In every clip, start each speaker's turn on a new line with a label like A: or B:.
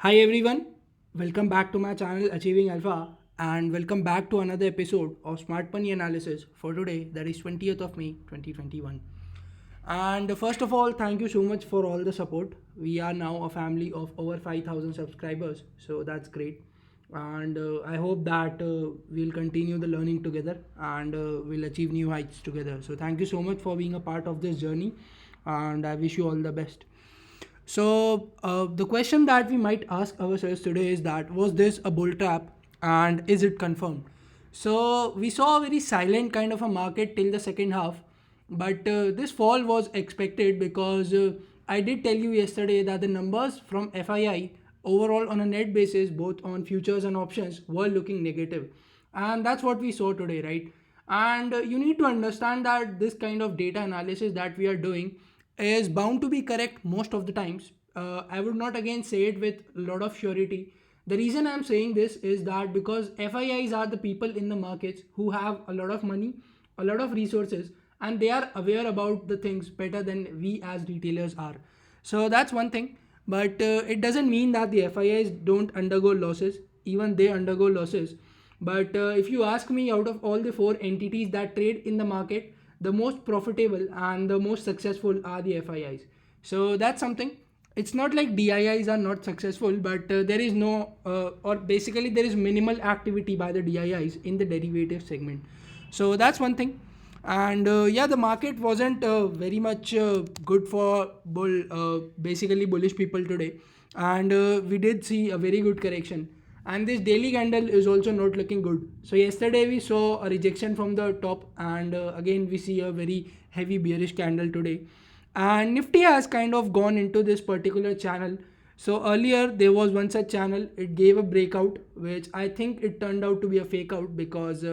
A: Hi everyone, welcome back to my channel Achieving Alpha and welcome back to another episode of Smart Money Analysis for today, that is 20th of May 2021. And first of all, thank you so much for all the support. We are now a family of over 5,000 subscribers, so that's great. And I hope that we'll continue the learning together and we'll achieve new heights together. So, thank you so much for being a part of this journey, and I wish you all the best. So, the question that we might ask ourselves today is that was this a bull trap and is it confirmed? So, we saw a very silent kind of a market till the second half, but this fall was expected because I did tell you yesterday that the numbers from FII overall on a net basis, both on futures and options, were looking negative. And that's what we saw today, right? And you need to understand that this kind of data analysis that we are doing is bound to be correct most of the times. I would not again say it with a lot of surety. The reason I'm saying this is that because FIIs are the people in the markets who have a lot of money, a lot of resources, and they are aware about the things better than we as retailers are. So that's one thing. But it doesn't mean that the FIIs don't undergo losses. Even they undergo losses. But if you ask me, out of all the four entities that trade in the market, the most profitable and the most successful are the FIIs. So that's something. It's not like DIIs are not successful, but there is no, or basically there is minimal activity by the DIIs in the derivative segment. So that's one thing. And yeah, the market wasn't very much good for basically bullish people today. And we did see a very good correction, and this daily candle is also not looking good. So yesterday we saw a rejection from the top, and again we see a very heavy bearish candle today. And Nifty has kind of gone into this particular channel. So earlier there was one such channel, it gave a breakout, which I think it turned out to be a fake out, because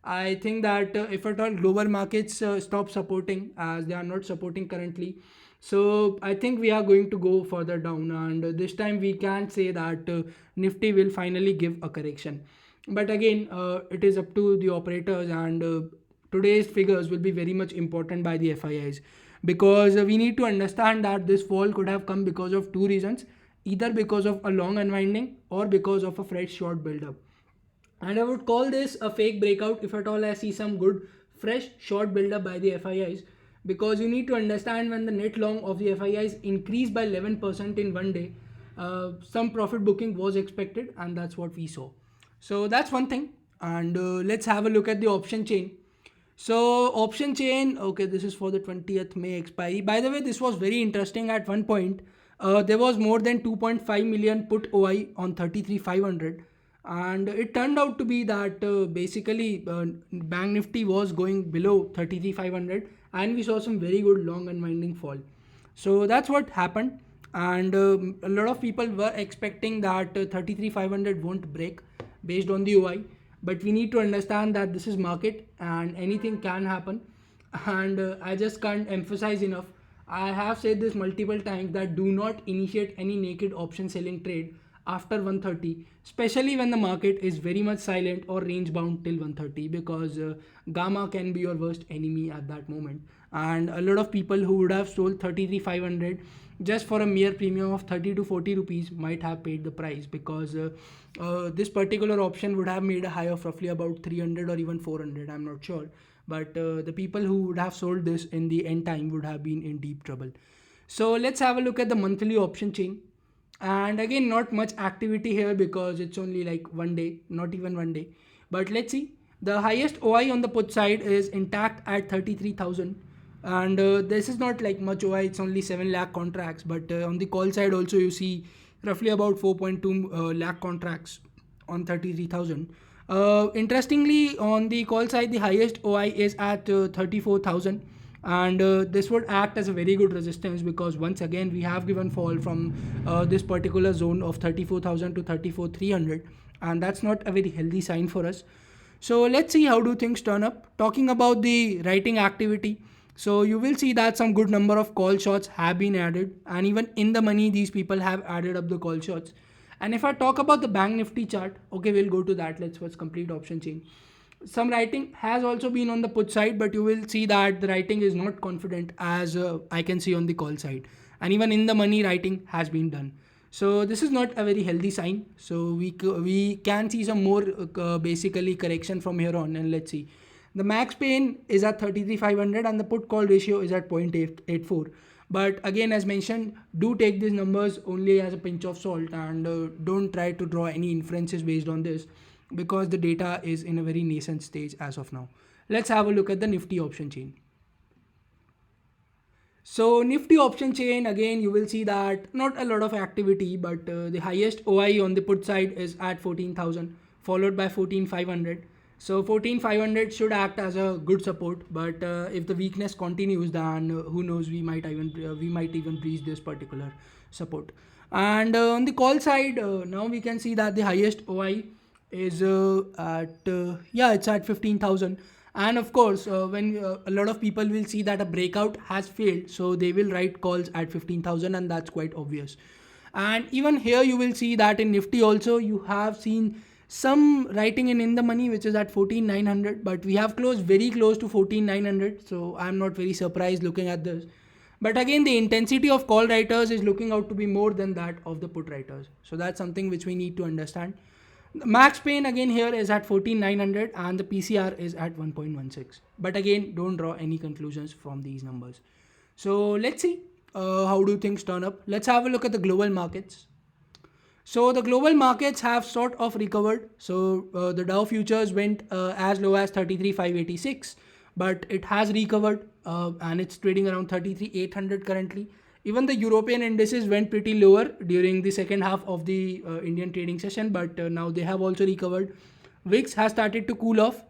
A: I think that if at all global markets stop supporting, as they are not supporting currently, so I think we are going to go further down, and this time we can say that Nifty will finally give a correction. But again, it is up to the operators, and today's figures will be very much important by the FIIs, because we need to understand that this fall could have come because of two reasons, either because of a long unwinding or because of a fresh short buildup. And I would call this a fake breakout if at all I see some good fresh short buildup by the FIIs, because you need to understand when the net long of the FIIs increased by 11% in one day, some profit booking was expected, and that's what we saw. So that's one thing. And let's have a look at the option chain. So option chain, okay, this is for the 20th May expiry. By the way, this was very interesting at one point. There was more than 2.5 million put OI on 33,500, and it turned out to be that basically Bank Nifty was going below 33,500, and we saw some very good long unwinding fall. So that's what happened, and a lot of people were expecting that 33,500 won't break based on the OI. But we need to understand that this is market and anything can happen. And I just can't emphasize enough. I have said this multiple times that do not initiate any naked option selling trade after 130, especially when the market is very much silent or range bound till 130, because gamma can be your worst enemy at that moment. And a lot of people who would have sold 33,500 just for a mere premium of 30 to 40 rupees might have paid the price, because this particular option would have made a high of roughly about 300 or even 400, I'm not sure. But the people who would have sold this in the end time would have been in deep trouble. So let's have a look at the monthly option chain. And again, not much activity here because it's only like one day, not even one day. But let's see. The highest OI on the put side is intact at 33,000. And this is not like much OI, it's only 7 lakh contracts. But on the call side also, you see roughly about 4.2 lakh contracts on 33,000. Interestingly, on the call side, the highest OI is at 34,000, and this would act as a very good resistance, because once again we have given fall from this particular zone of 34,000 to 34,300, and that's not a very healthy sign for us. So let's see how do things turn up. Talking about the writing activity, so you will see that some good number of call shots have been added, and even in the money these people have added up the call shots. And if I talk about the Bank Nifty chart, okay, we'll go to that. Let's first complete option chain. Some writing has also been on the put side, but you will see that the writing is not confident as I can see on the call side. And even in the money, writing has been done. So this is not a very healthy sign. So we can see some more basically correction from here on, and let's see. The max pain is at 33,500 and the put call ratio is at 0.884. But again, as mentioned, do take these numbers only as a pinch of salt, and don't try to draw any inferences based on this, because the data is in a very nascent stage as of now. Let's have a look at the Nifty option chain. So Nifty option chain, again you will see that not a lot of activity, but the highest OI on the put side is at 14,000, followed by 14,500. So 14,500 should act as a good support, but if the weakness continues, then who knows, we might even breach this particular support. And on the call side, now we can see that the highest OI is it's at 15,000. And of course, when a lot of people will see that a breakout has failed, so they will write calls at 15,000, and that's quite obvious. And even here you will see that in Nifty also you have seen some writing in the money, which is at 14,900, but we have closed very close to 14,900, so I'm not very surprised looking at this. But again, the intensity of call writers is looking out to be more than that of the put writers, so that's something which we need to understand. The max pain again here is at 14,900 and the PCR is at 1.16. But again, don't draw any conclusions from these numbers. So let's see how do things turn up. Let's have a look at the global markets. So the global markets have sort of recovered. So the Dow futures went as low as 33,586, but it has recovered and it's trading around 33,800 currently. Even the European indices went pretty lower during the second half of the Indian trading session, but now they have also recovered. VIX has started to cool off.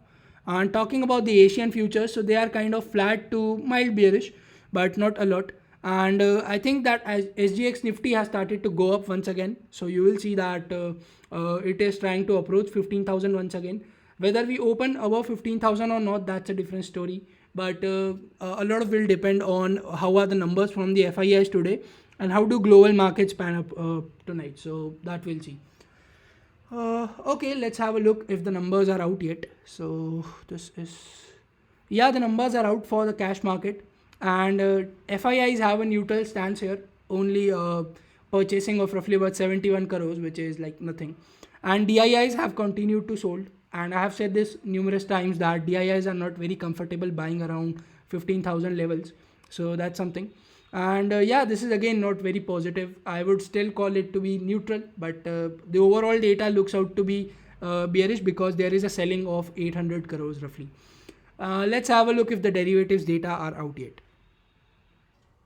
A: And talking about the Asian futures, so they are kind of flat to mild bearish, but not a lot. And I think that as SGX Nifty has started to go up once again. So you will see that it is trying to approach 15,000 once again. Whether we open above 15,000 or not, that's a different story. But a lot of will depend on how are the numbers from the FIIs today and how do global markets pan up tonight. So that we'll see. Okay, let's have a look if the numbers are out yet. So the numbers are out for the cash market, and FIIs have a neutral stance here, only purchasing of roughly about 71 crores, which is like nothing. And DIIs have continued to sold, and I have said this numerous times that DIIs are not very comfortable buying around 15,000 levels. So that's something. And this is again not very positive. I would still call it to be neutral, but the overall data looks out to be bearish because there is a selling of 800 crores roughly. Let's have a look if the derivatives data are out yet.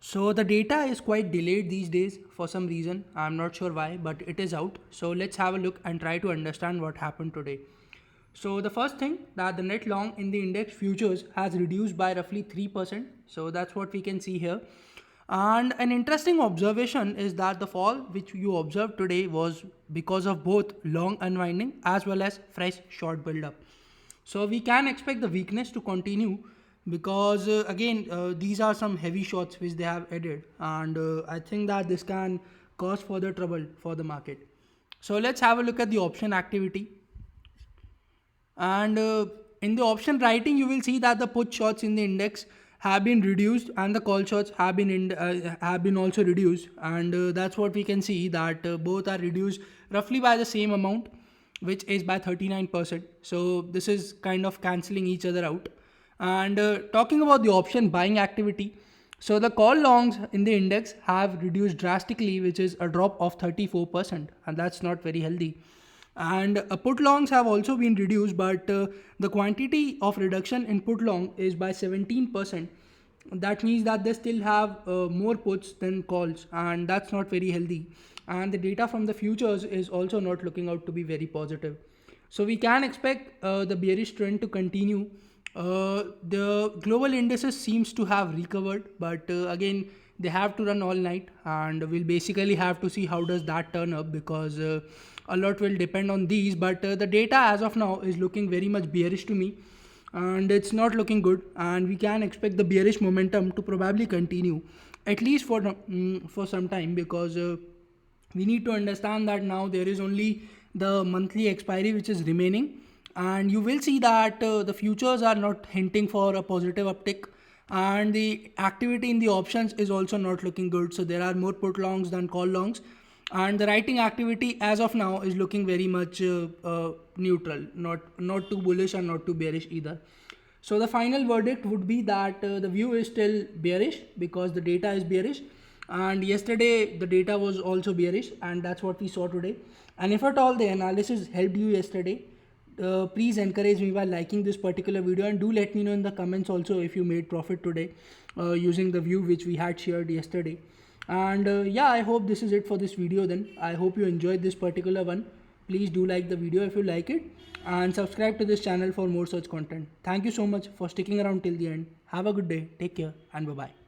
A: So the data is quite delayed these days for some reason. I'm not sure why, but it is out. So let's have a look and try to understand what happened today. So the first thing, that the net long in the index futures has reduced by roughly 3%. So that's what we can see here. And an interesting observation is that the fall which you observed today was because of both long unwinding as well as fresh short build-up. So we can expect the weakness to continue because these are some heavy shots which they have added, and I think that this can cause further trouble for the market. So let's have a look at the option activity. And in the option writing, you will see that the put shots in the index have been reduced and the call shots have been also reduced, and that's what we can see, that both are reduced roughly by the same amount, which is by 39%. So this is kind of cancelling each other out. And talking about the option buying activity, so the call longs in the index have reduced drastically, which is a drop of 34%, and that's not very healthy. And put longs have also been reduced, but the quantity of reduction in put long is by 17%. That means that they still have more puts than calls, and that's not very healthy. And the data from the futures is also not looking out to be very positive. So we can expect the bearish trend to continue. The global indices seems to have recovered, but again they have to run all night, and we'll basically have to see how does that turn up, because a lot will depend on these. But the data as of now is looking very much bearish to me, and it's not looking good, and we can expect the bearish momentum to probably continue at least for some time, because we need to understand that now there is only the monthly expiry which is remaining, and you will see that the futures are not hinting for a positive uptick, and the activity in the options is also not looking good. So there are more put longs than call longs, and the writing activity as of now is looking very much neutral, not too bullish and not too bearish either. So the final verdict would be that the view is still bearish because the data is bearish, and yesterday the data was also bearish, and that's what we saw today. And if at all the analysis helped you yesterday, please encourage me by liking this particular video, and do let me know in the comments also if you made profit today using the view which we had shared yesterday. And yeah, I hope this is it for this video then. I hope you enjoyed this particular one. Please do like the video if you like it, and subscribe to this channel for more such content. Thank you so much for sticking around till the end. Have a good day, take care, and bye bye.